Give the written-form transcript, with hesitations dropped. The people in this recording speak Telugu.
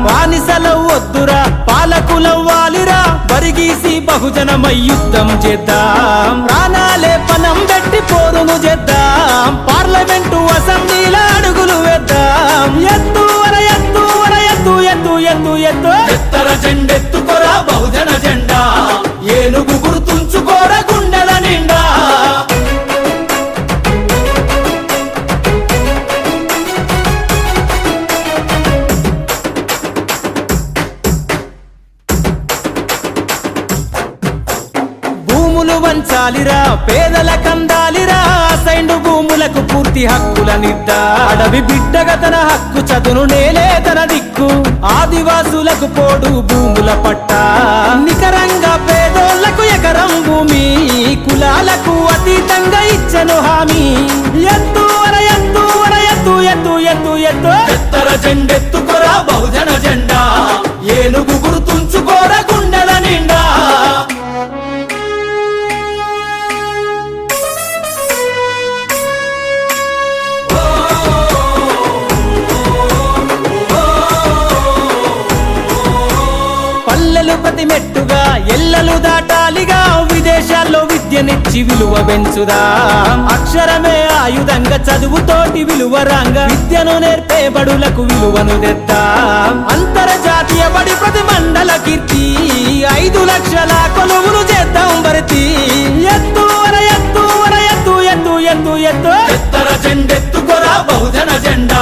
బానిసలం వద్దురా పాలకులవ్వాలిరా బరిగీసి బహుజనమై యుద్ధం చేద్దాం ప్రాణాలే పనం పెట్టి పోరును చేద్దాం పార్లమెంటు అసెంబ్లీల అడుగులు వేద్దాం ఎత్తు వర ఎత్తు వర ఎత్తు ఎత్తు ఎత్తు ఎత్తు ఎత్తర జెండెత్తుకోరా బహుజన జెండా ఏనుగు గుర్తుంచుకోరా గుండెల నిండా భూములు వంచాలిరా పేదల కందాలిరా సైండు భూములకు పూర్తి హక్కులనిద్దా అడవి బిడ్డగా తన హక్కు చదును నేలే తన దిక్కు ఆదివాసులకు పోడు భూముల పట్ట నికరంగా పేదోళ్లకు ఎకరం భూమి కులాలకు అతీతంగా ఇచ్చను హామీ ఎత్తు వర ఎత్తు వర ఎత్తు ఎత్తు ఎత్తు ఎత్తు ఎత్తర జెండెత్తుకోరా బహుజన జెండా ఏనుగు గుర్తుంచుకోరా గుండెల నిండా పల్లెలు ప్రతి మెట్టుగా ఎల్లలు దాటాలిగా విదేశాల్లో విద్యనిచ్చి విలువ పెంచుదా అక్షరమే ఆయుధంగా చదువుతోటి విలువరాంగా విద్యను నేర్పే బడులకు విలువను తెద్దాం అంతర్జాతీయ బడి ప్రతి మండల కీర్తి 5 లక్షల కొలువులు చేద్దాం భర్తీ ఎత్తు వర ఎత్తు వర ఎత్తు ఎత్తు ఎత్తు ఎత్తు ఎత్తర జెండెత్తుకోరా బహుజన జెండా